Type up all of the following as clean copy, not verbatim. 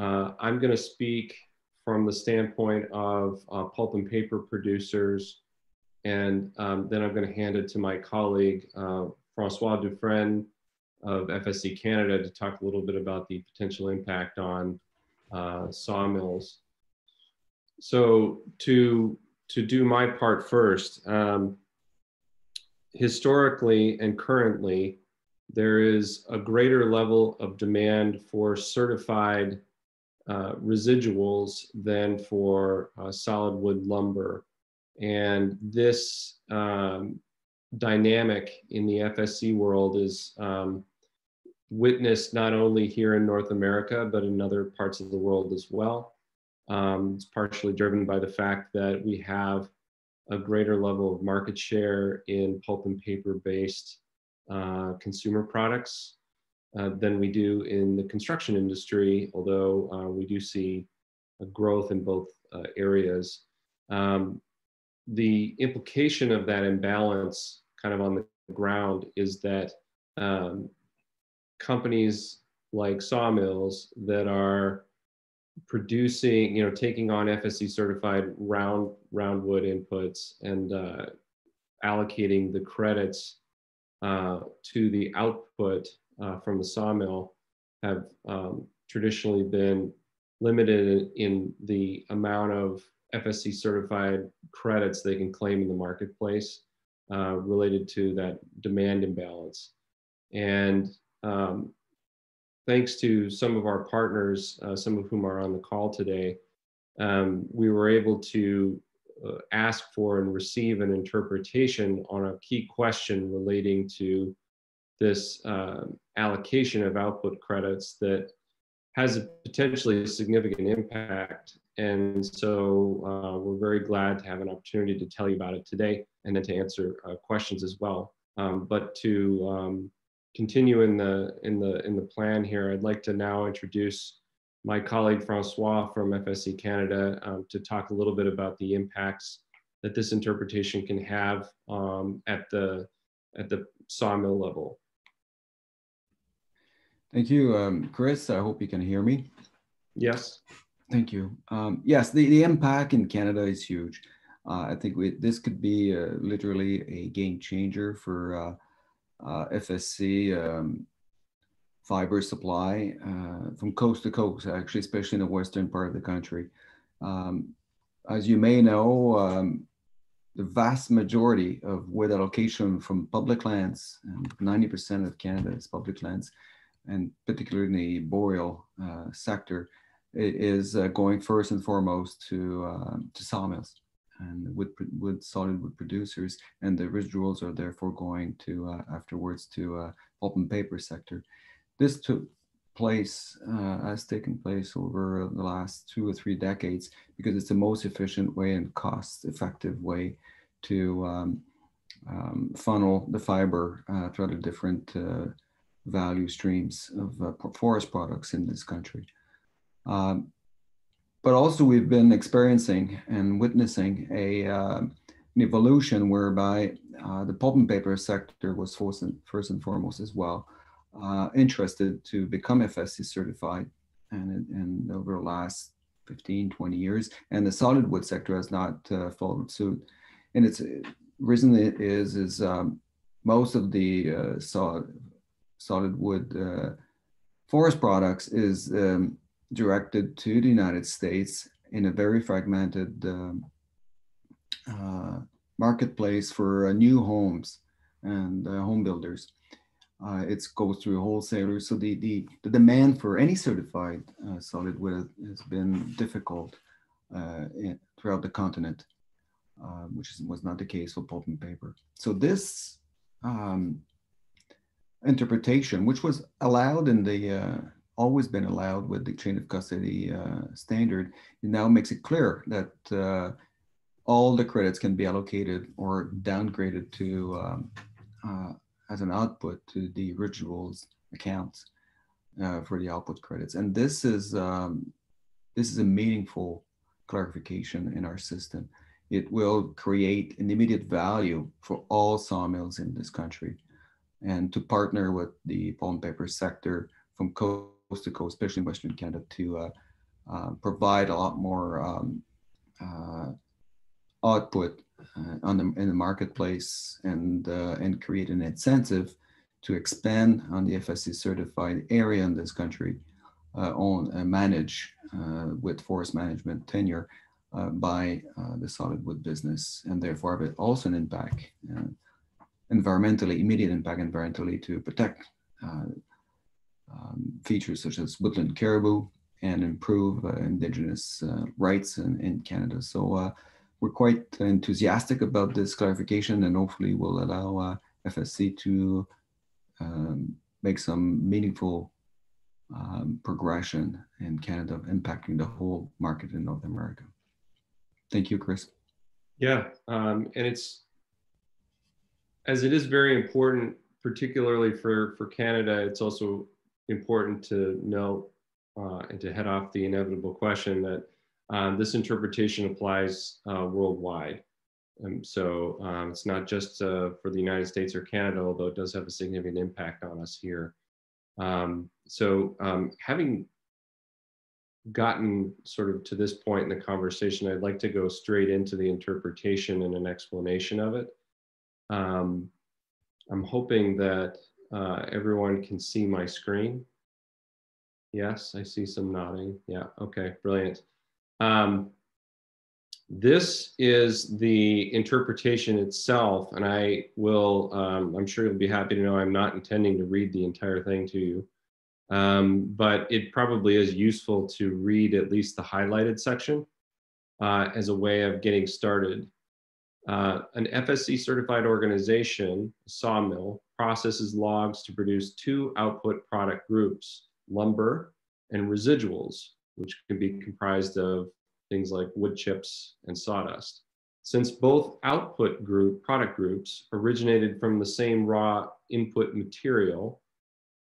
I'm going to speak from the standpoint of pulp and paper producers, and then I'm going to hand it to my colleague, Francois Dufresne of FSC Canada, to talk a little bit about the potential impact on sawmills. So to do my part first, historically and currently, there is a greater level of demand for certified residuals than for solid wood lumber. And this dynamic in the FSC world is witnessed not only here in North America, but in other parts of the world as well. It's partially driven by the fact that we have a greater level of market share in pulp and paper-based consumer products than we do in the construction industry, although we do see a growth in both areas. The implication of that imbalance kind of on the ground is that companies like sawmills that are producing, taking on FSC certified round wood inputs and allocating the credits to the output from the sawmill have traditionally been limited in the amount of FSC certified credits they can claim in the marketplace related to that demand imbalance. And thanks to some of our partners, some of whom are on the call today, we were able to ask for and receive an interpretation on a key question relating to this allocation of output credits that has a potentially significant impact. And so we're very glad to have an opportunity to tell you about it today and then to answer questions as well. But to continue in the plan here, I'd like to now introduce my colleague Francois from FSC Canada to talk a little bit about the impacts that this interpretation can have at the sawmill level. Thank you, Chris. I hope you can hear me. Yes. Thank you. Yes, the impact in Canada is huge. I think this could be literally a game changer for FSC fiber supply from coast to coast, actually, especially in the western part of the country. As you may know, the vast majority of wood allocation from public lands, and 90% of Canada is public lands, and particularly in the boreal sector, is going first and foremost to sawmills and solid wood producers, and the residuals are therefore going to afterwards to pulp and paper sector. This has taken place over the last 2 or 3 decades because it's the most efficient way and cost-effective way to funnel the fiber through the different value streams of forest products in this country. But also we've been experiencing and witnessing an evolution whereby the pulp and paper sector was first and foremost as well interested to become FSC certified, and over the last 15, 20 years, and the solid wood sector has not followed suit. And its reason is most of the solid wood forest products is directed to the United States in a very fragmented marketplace for new homes and home builders. It goes through wholesalers. So the demand for any certified solid wood has been difficult throughout the continent, which was not the case for pulp and paper. So this interpretation, which was allowed in the always been allowed with the chain of custody standard, it now makes it clear that all the credits can be allocated or downgraded to as an output to the residuals accounts for the output credits. And this is a meaningful clarification in our system. It will create an immediate value for all sawmills in this country, and to partner with the pulp and paper sector from coast to coast, especially in Western Canada, to provide a lot more output in the marketplace and create an incentive to expand on the FSC certified area in this country, own and manage with forest management tenure by the solid wood business, and therefore have also an impact environmentally, immediate impact environmentally to protect features such as woodland caribou and improve indigenous rights in Canada. So we're quite enthusiastic about this clarification, and hopefully will allow FSC to make some meaningful progression in Canada, impacting the whole market in North America. Thank you, Chris. Yeah, and it's, as it is very important, particularly for Canada, it's also important to note and to head off the inevitable question that this interpretation applies worldwide. So it's not just for the United States or Canada, although it does have a significant impact on us here. Having gotten sort of to this point in the conversation, I'd like to go straight into the interpretation and an explanation of it. I'm hoping that everyone can see my screen. Yes, I see some nodding. Yeah, okay, brilliant. This is the interpretation itself, and I will, I'm sure you'll be happy to know I'm not intending to read the entire thing to you, but it probably is useful to read at least the highlighted section as a way of getting started. An FSC certified organization, a sawmill, processes logs to produce two output product groups, lumber and residuals, which can be comprised of things like wood chips and sawdust. Since both product groups originated from the same raw input material,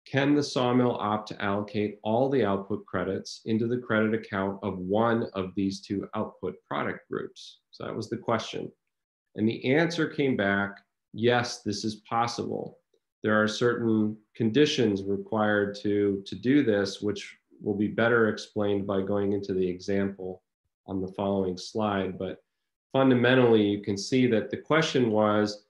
can the sawmill opt to allocate all the output credits into the credit account of one of these two output product groups? So that was the question. And the answer came back, yes, this is possible. There are certain conditions required to do this, which will be better explained by going into the example on the following slide. But fundamentally, you can see that the question was,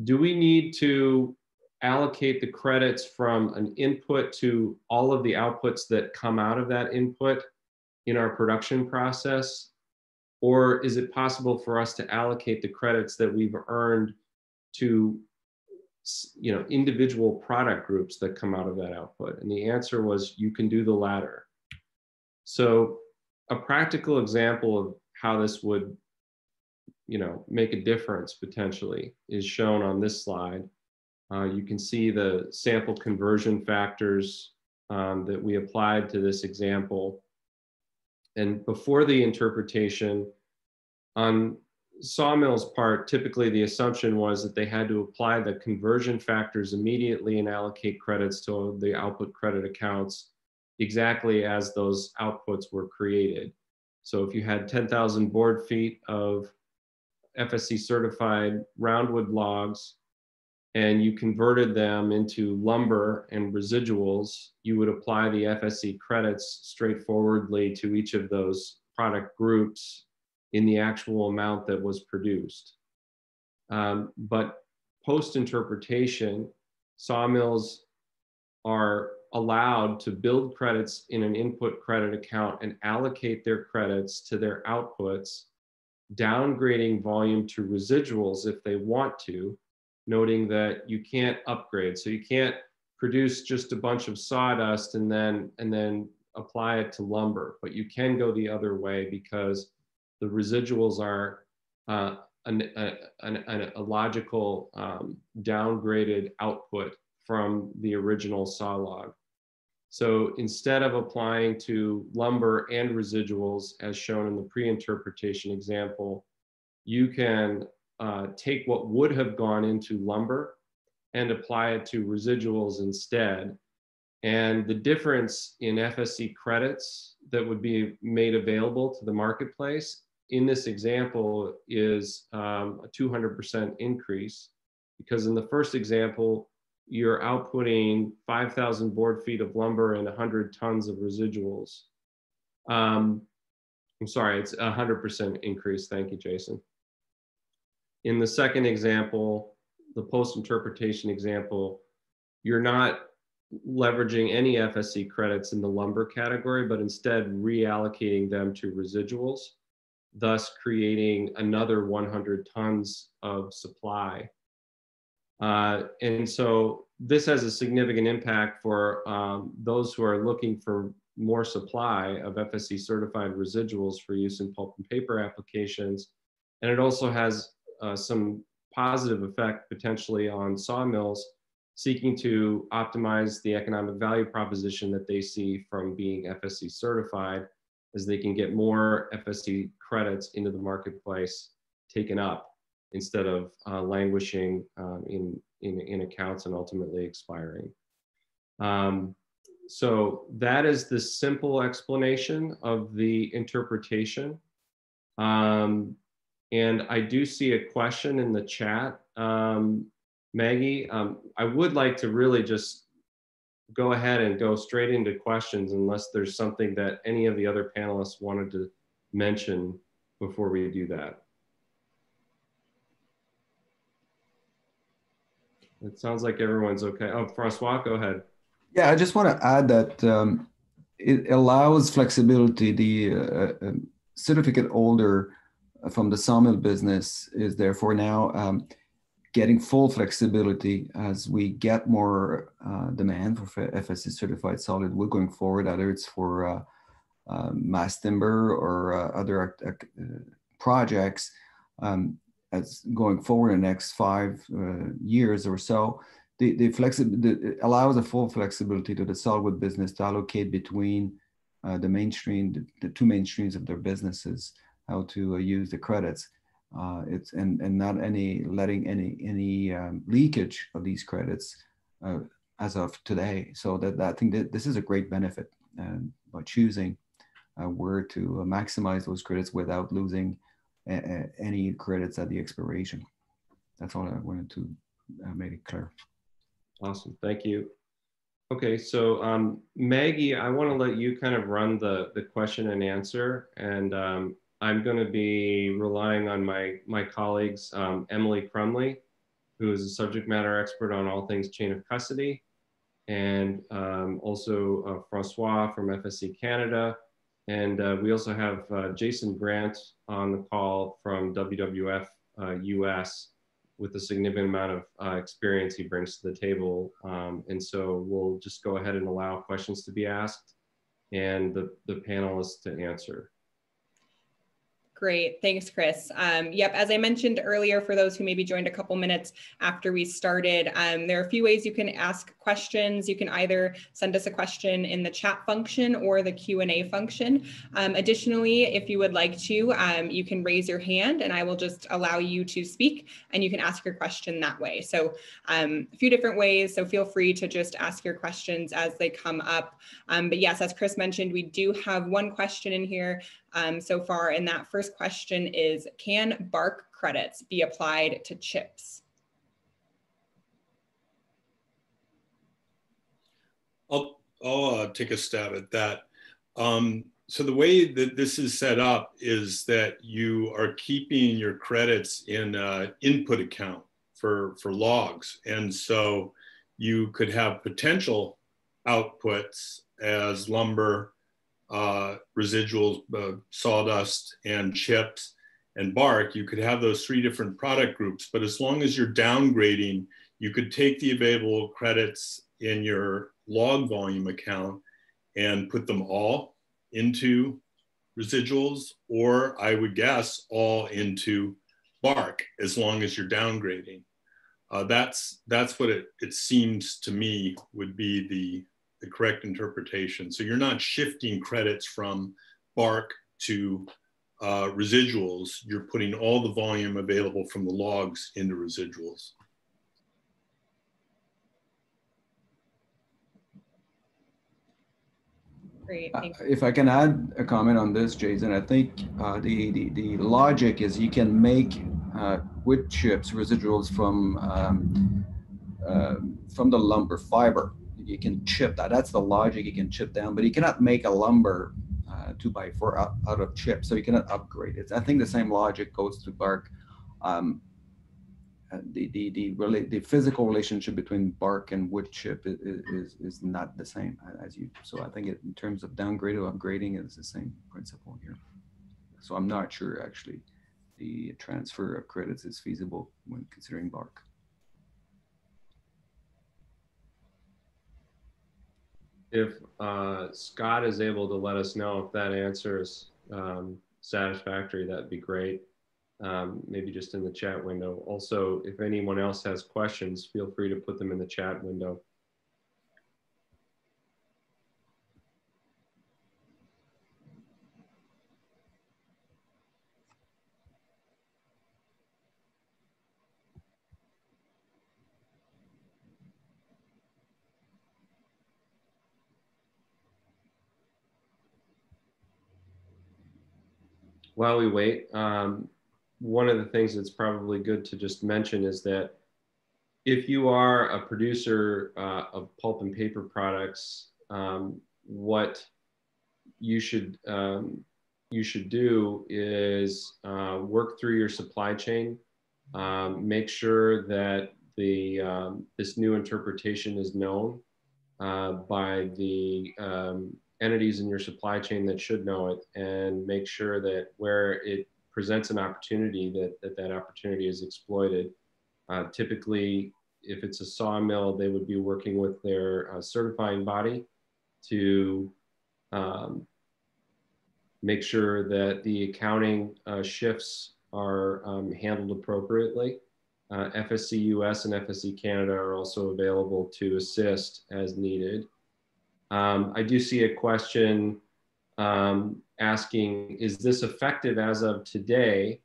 do we need to allocate the credits from an input to all of the outputs that come out of that input in our production process? Or is it possible for us to allocate the credits that we've earned to individual product groups that come out of that output? And the answer was, you can do the latter. So a practical example of how this would make a difference potentially is shown on this slide. You can see the sample conversion factors that we applied to this example. And before the interpretation, on Sawmill's part, typically the assumption was that they had to apply the conversion factors immediately and allocate credits to the output credit accounts exactly as those outputs were created. So if you had 10,000 board feet of FSC certified roundwood logs and you converted them into lumber and residuals, you would apply the FSC credits straightforwardly to each of those product groups in the actual amount that was produced. But post-interpretation, sawmills are allowed to build credits in an input credit account and allocate their credits to their outputs, downgrading volume to residuals if they want to, noting that you can't upgrade. So you can't produce just a bunch of sawdust and then apply it to lumber, but you can go the other way because the residuals are a logical downgraded output from the original saw log. So instead of applying to lumber and residuals, as shown in the pre-interpretation example, you can take what would have gone into lumber and apply it to residuals instead. And the difference in FSC credits that would be made available to the marketplace in this example is a 200% increase, because in the first example, you're outputting 5,000 board feet of lumber and 100 tons of residuals. I'm sorry, it's 100% increase. Thank you, Jason. In the second example, the post-interpretation example, you're not leveraging any FSC credits in the lumber category, but instead reallocating them to residuals, thus creating another 100 tons of supply. And so this has a significant impact for those who are looking for more supply of FSC certified residuals for use in pulp and paper applications. And it also has some positive effect potentially on sawmills seeking to optimize the economic value proposition that they see from being FSC certified, as they can get more FSC credits into the marketplace taken up instead of languishing in accounts and ultimately expiring. So that is the simple explanation of the interpretation. And I do see a question in the chat. Maggie, I would like to really just go ahead and go straight into questions unless there's something that any of the other panelists wanted to mention before we do that. It sounds like everyone's okay. Oh, Francois, go ahead. Yeah, I just want to add that it allows flexibility. The certificate holder from the sawmill business is therefore now getting full flexibility as we get more demand for FSC certified solid wood going forward, either it's for mass timber or other projects as going forward in the next 5 years or so. It allows a full flexibility to the solid wood business to allocate between the two mainstreams of their businesses, how to use the credits. And not letting any leakage of these credits as of today. So that I think that this is a great benefit by choosing where to maximize those credits without losing any credits at the expiration. That's all I wanted to make it clear. Awesome, thank you. Okay, so Maggie, I want to let you kind of run the question and answer, and I'm going to be relying on my colleagues, Emily Crumley, who is a subject matter expert on all things chain of custody, and also Francois from FSC Canada. And we also have Jason Grant on the call from WWF US with a significant amount of experience he brings to the table. And so we'll just go ahead and allow questions to be asked and the panelists to answer. Great, thanks, Chris. Yep, as I mentioned earlier, for those who maybe joined a couple minutes after we started, there are a few ways you can ask questions. You can either send us a question in the chat function or the Q&A function. Additionally, if you would like to, you can raise your hand and I will just allow you to speak and you can ask your question that way. So a few different ways, so feel free to just ask your questions as they come up. But yes, as Chris mentioned, we do have one question in here so far, and that first question is, can bark credits be applied to chips? I'll take a stab at that. So the way that this is set up is that you are keeping your credits in an input account for logs. And so you could have potential outputs as lumber, residuals, sawdust, and chips, and bark. You could have those 3 different product groups, but as long as you're downgrading, you could take the available credits in your log volume account and put them all into residuals, or I would guess all into bark, as long as you're downgrading. That's what it seems to me would be the correct interpretation. So you're not shifting credits from bark to residuals. You're putting all the volume available from the logs into residuals. Great, if I can add a comment on this, Jason, I think the logic is you can make wood chips residuals from the lumber fiber. You can chip that. That's the logic. You can chip down, but you cannot make a lumber 2x4 out of chip, so you cannot upgrade it. I think the same logic goes to bark. The physical relationship between bark and wood chip is not the same as you. So I think in terms of downgrade or upgrading, it's the same principle here. So I'm not sure actually the transfer of credits is feasible when considering bark. If Scott is able to let us know if that answer is satisfactory, that'd be great. Maybe just in the chat window. Also, if anyone else has questions, feel free to put them in the chat window. While we wait, one of the things that's probably good to just mention is that if you are a producer of pulp and paper products, what you should do is work through your supply chain, make sure that this new interpretation is known by the entities in your supply chain that should know it, and make sure that where it presents an opportunity, that opportunity is exploited. Typically, if it's a sawmill, they would be working with their certifying body to make sure that the accounting shifts are handled appropriately. FSC US and FSC Canada are also available to assist as needed. I do see a question asking, is this effective as of today?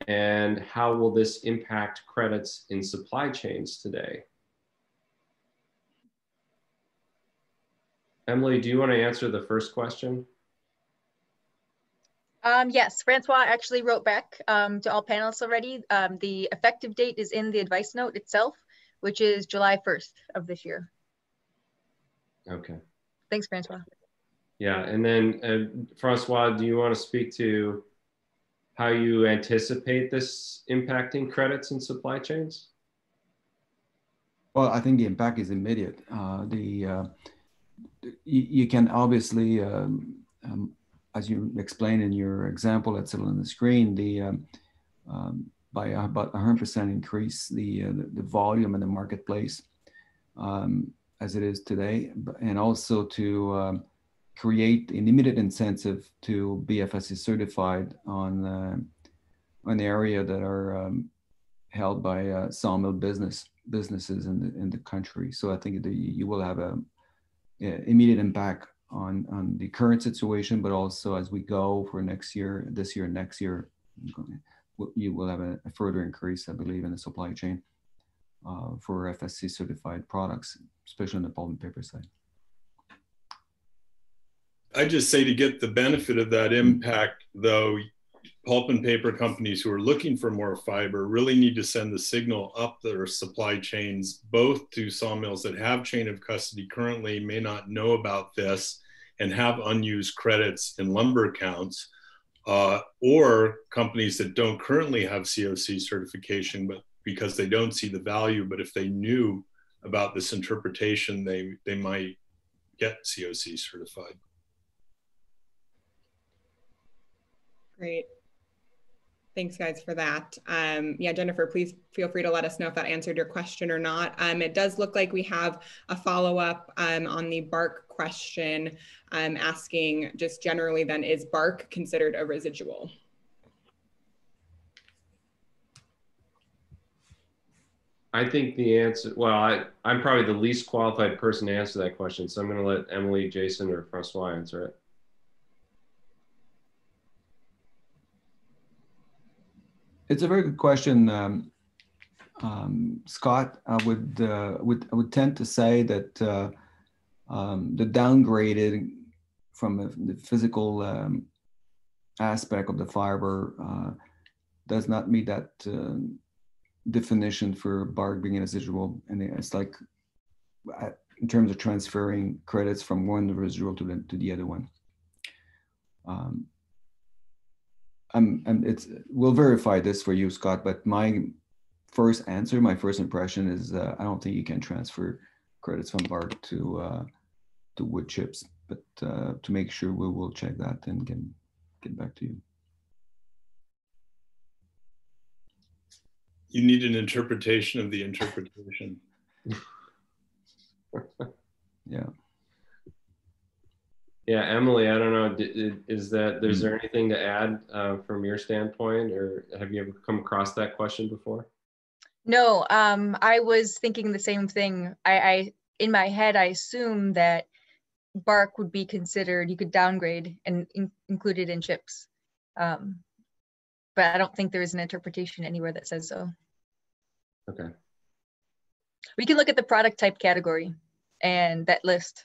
And how will this impact credits in supply chains today? Emily, do you want to answer the first question? Yes, Francois actually wrote back to all panelists already. The effective date is in the advice note itself, which is July 1st of this year. Okay. Thanks, Francois. Yeah, and then Francois, do you want to speak to how you anticipate this impacting credits in supply chains? Well, I think the impact is immediate. You can obviously, as you explained in your example that's still on the screen, by about 100% increase the volume in the marketplace as it is today, and also to create an immediate incentive to be FSC certified on the area that are held by sawmill businesses in the country. So I think you will have a immediate impact on the current situation, but also as we go for next year, this year, next year, you will have a further increase, I believe, in the supply chain for FSC certified products, especially on the pulp and paper side. I just say to get the benefit of that impact, though, pulp and paper companies who are looking for more fiber really need to send the signal up their supply chains, both to sawmills that have chain of custody currently, may not know about this, and have unused credits in lumber accounts, or companies that don't currently have COC certification, but because they don't see the value, but if they knew about this interpretation, they might get COC certified. Great. Thanks, guys, for that. Yeah, Jennifer, please feel free to let us know if that answered your question or not. It does look like we have a follow-up on the bark question, asking just generally then, is bark considered a residual? I think the answer, well, I'm probably the least qualified person to answer that question, so I'm going to let Emily, Jason, or Francois answer it. It's a very good question, Scott. I would tend to say that the downgraded from the physical aspect of the fiber does not meet that definition for bark being a residual, and it's like in terms of transferring credits from one residual to the other one. Um, we'll verify this for you, Scott, but my first impression is I don't think you can transfer credits from bark to wood chips, but to make sure we will check that and get back to you. You need an interpretation of the interpretation. Yeah. Yeah, Emily, I don't know, is there anything to add from your standpoint, or have you ever come across that question before? No, I was thinking the same thing. I in my head, I assume that bark would be considered, you could downgrade and include it in chips. But I don't think there is an interpretation anywhere that says so. Okay. We can look at the product type category and that list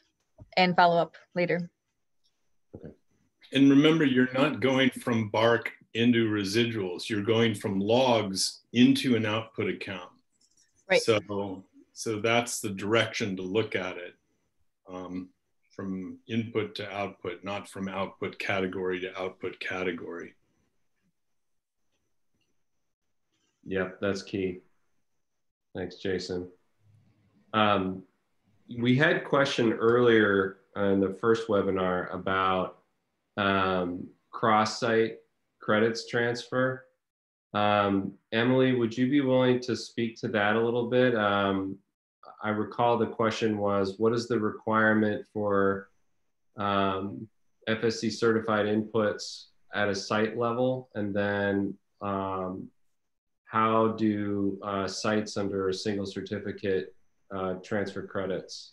and follow up later. Okay. And remember, you're not going from bark into residuals. You're going from logs into an output account. Right. So that's the direction to look at it. From input to output, not from output category to output category. Yep, that's key. Thanks, Jason. We had a question earlier in the first webinar about cross-site credits transfer. Emily, would you be willing to speak to that a little bit? I recall the question was, what is the requirement for FSC certified inputs at a site level? And then how do sites under a single certificate transfer credits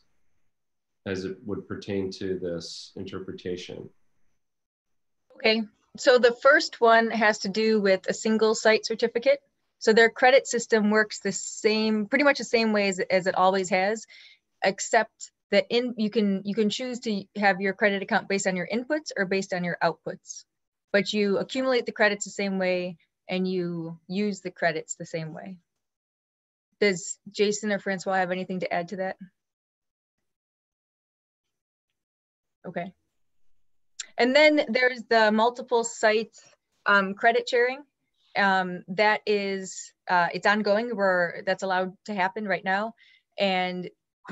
as it would pertain to this interpretation? Okay, so the first one has to do with a single site certificate. So their credit system works the same, pretty much the same way as it always has, except that you can choose to have your credit account based on your inputs or based on your outputs. But you accumulate the credits the same way and you use the credits the same way. Does Jason or Francois have anything to add to that? Okay. And then there's the multiple site credit sharing. That is, it's ongoing, that's allowed to happen right now. And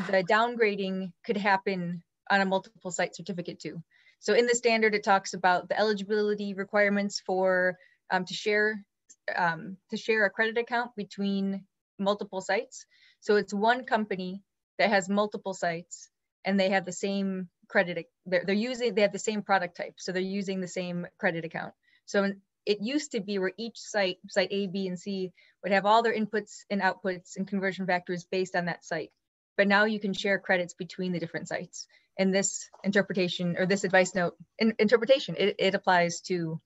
the downgrading could happen on a multiple site certificate too. So in the standard, it talks about the eligibility requirements for to share a credit account between multiple sites. So it's one company that has multiple sites and they have the same credit, they have the same product type. So they're using the same credit account. So it used to be where each site A, B, and C would have all their inputs and outputs and conversion factors based on that site. But now you can share credits between the different sites. And this interpretation, or this advice note interpretation, it applies to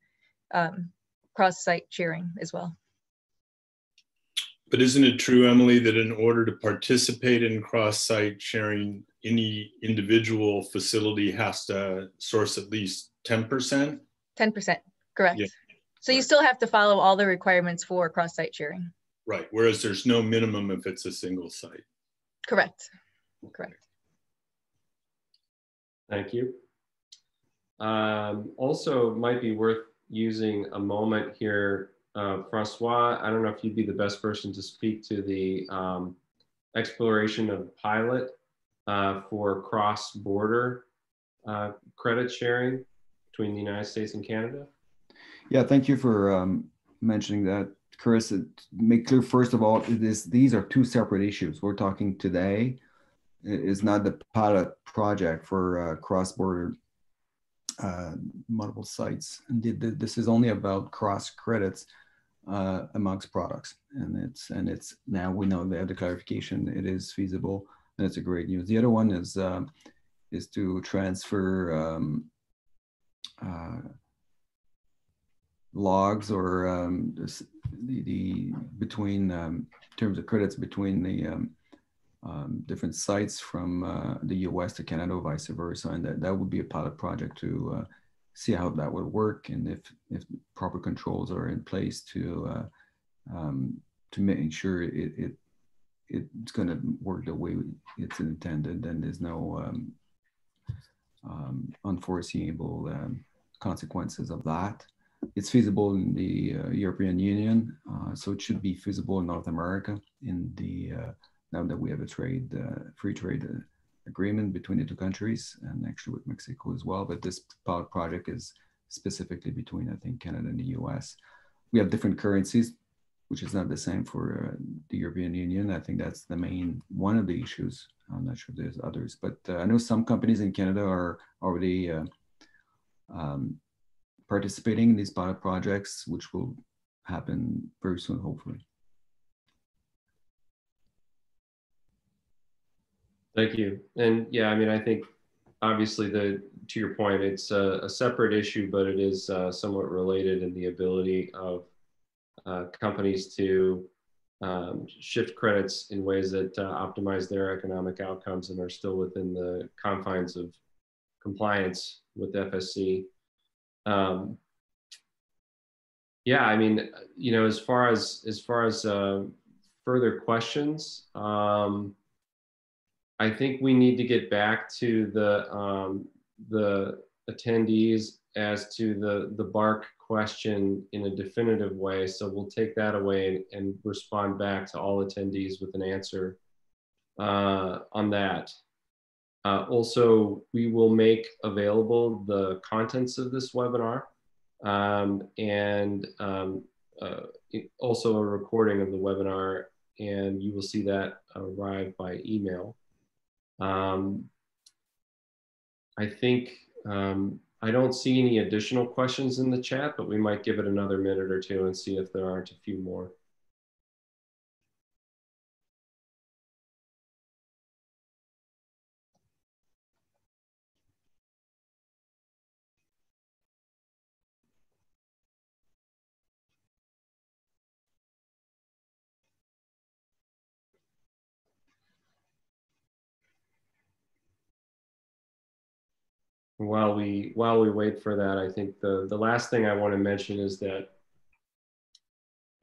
cross-site sharing as well. But isn't it true, Emily, that in order to participate in cross-site sharing, any individual facility has to source at least 10%? 10%, correct. Yeah. So you still have to follow all the requirements for cross-site sharing. Right, whereas there's no minimum if it's a single site. Correct, correct. Thank you. Also, might be worth using a moment here. Francois, I don't know if you'd be the best person to speak to the exploration of pilot for cross-border credit sharing between the United States and Canada. Yeah, thank you for mentioning that, Chris. Make clear, first of all, these are two separate issues. We're talking today is not the pilot project for cross-border multiple sites. Indeed, this is only about cross credits amongst products, and it's now we know they have the clarification. It is feasible, and it's a great news. The other one is to transfer logs or the between terms of credits between the different sites from the US to Canada, or vice versa, and that would be a pilot project to see how that would work, and if proper controls are in place to make sure it's going to work the way it's intended, and there's no unforeseeable consequences of that. It's feasible in the European Union, so it should be feasible in North America in the now that we have a free trade agreement between the two countries, and actually with Mexico as well. But this pilot project is specifically between, I think, Canada and the US. We have different currencies, which is not the same for the European Union. I think that's the main, one of the issues. I'm not sure if there's others, but I know some companies in Canada are already participating in these pilot projects, which will happen very soon, hopefully. Thank you. And yeah, I mean, I think obviously to your point, it's a separate issue, but it is somewhat related in the ability of companies to shift credits in ways that optimize their economic outcomes and are still within the confines of compliance with FSC. Yeah, I mean, you know, as far as further questions, I think we need to get back to the attendees as to the BARC question in a definitive way. So we'll take that away and respond back to all attendees with an answer on that. Also, we will make available the contents of this webinar and also a recording of the webinar, and you will see that arrive by email. I think I don't see any additional questions in the chat, but we might give it another minute or two and see if there aren't a few more. While we wait for that, I think the last thing I want to mention is that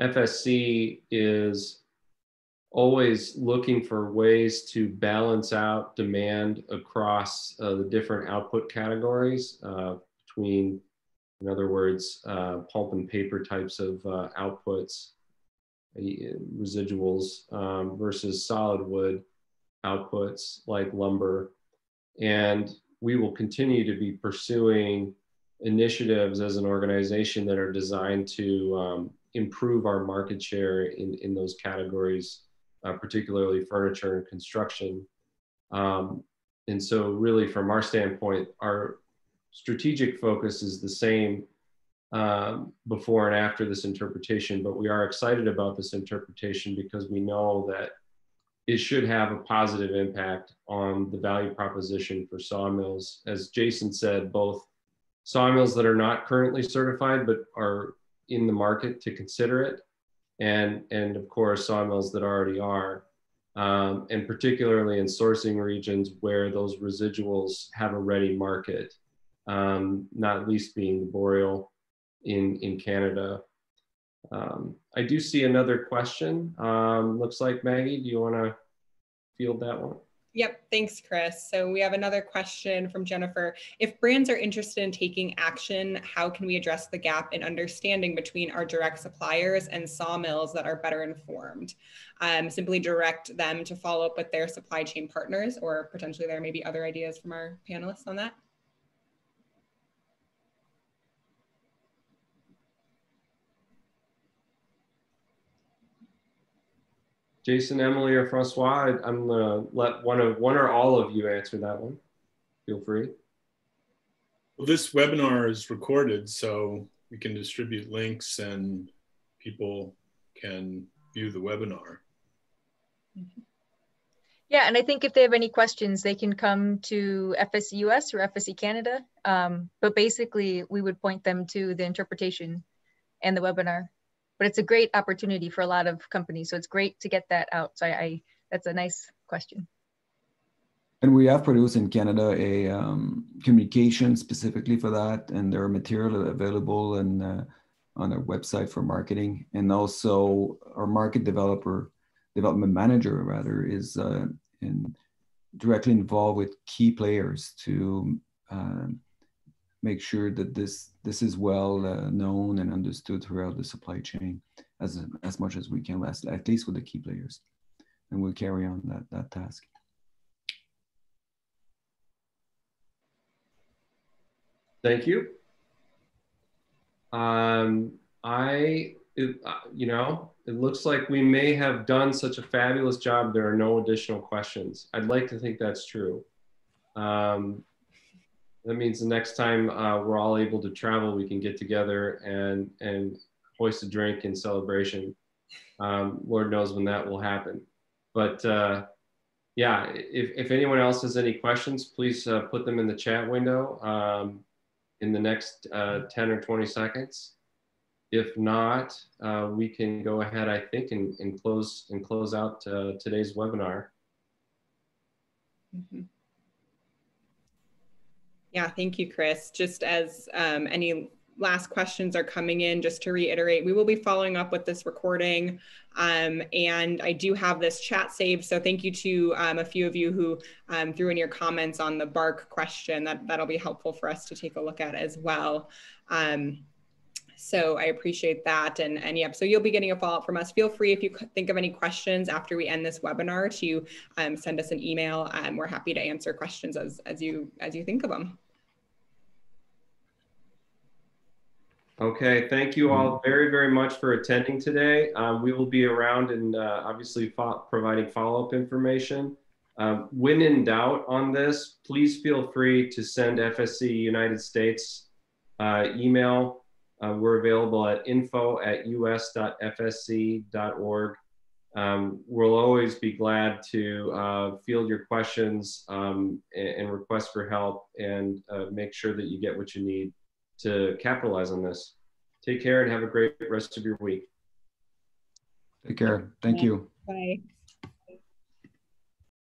FSC is always looking for ways to balance out demand across the different output categories between, in other words, pulp and paper types of outputs, residuals, versus solid wood outputs like lumber. And we will continue to be pursuing initiatives as an organization that are designed to improve our market share in those categories, particularly furniture and construction. And so really from our standpoint, our strategic focus is the same before and after this interpretation, but we are excited about this interpretation because we know that it should have a positive impact on the value proposition for sawmills. As Jason said, both sawmills that are not currently certified but are in the market to consider it, and of course sawmills that already are, and particularly in sourcing regions where those residuals have a ready market, not least being the boreal in Canada. I do see another question. Looks like Maggie, do you want to field that one? Yep, thanks, Chris. So we have another question from Jennifer. If brands are interested in taking action, how can we address the gap in understanding between our direct suppliers and sawmills that are better informed? Simply direct them to follow up with their supply chain partners, or potentially there may be other ideas from our panelists on that. Jason, Emily, or Francois, I'm gonna let one or all of you answer that one. Feel free. Well, this webinar is recorded, so we can distribute links and people can view the webinar. Yeah, and I think if they have any questions, they can come to FSC US or FSC Canada. But basically, we would point them to the interpretation and the webinar. But it's a great opportunity for a lot of companies. So it's great to get that out. So that's a nice question. And we have produced in Canada a communication specifically for that. And there are material available and on our website for marketing. And also our market development manager rather is directly involved with key players to make sure that this is well known and understood throughout the supply chain as much as we can, at least with the key players. And we'll carry on that task. Thank you. You know, it looks like we may have done such a fabulous job. There are no additional questions. I'd like to think that's true. That means the next time we're all able to travel, we can get together and hoist a drink in celebration. Lord knows when that will happen. But yeah, if anyone else has any questions, please put them in the chat window in the next 10 or 20 seconds. If not, we can go ahead, I think, and close out today's webinar. Mm-hmm. Yeah, thank you, Chris. Just as any last questions are coming in, just to reiterate, we will be following up with this recording. And I do have this chat saved. So thank you to a few of you who threw in your comments on the BARC question. That'll be helpful for us to take a look at as well. So I appreciate that. And yep, so you'll be getting a follow-up from us. Feel free, if you think of any questions after we end this webinar, to send us an email. We're happy to answer questions as you think of them. Okay, thank you all very, very much for attending today. We will be around and obviously providing follow-up information. When in doubt on this, please feel free to send FSC United States email. We're available at info@us.fsc.org. We'll always be glad to field your questions and requests for help, and make sure that you get what you need to capitalize on this. Take care and have a great rest of your week. Take care. Thank you. Bye.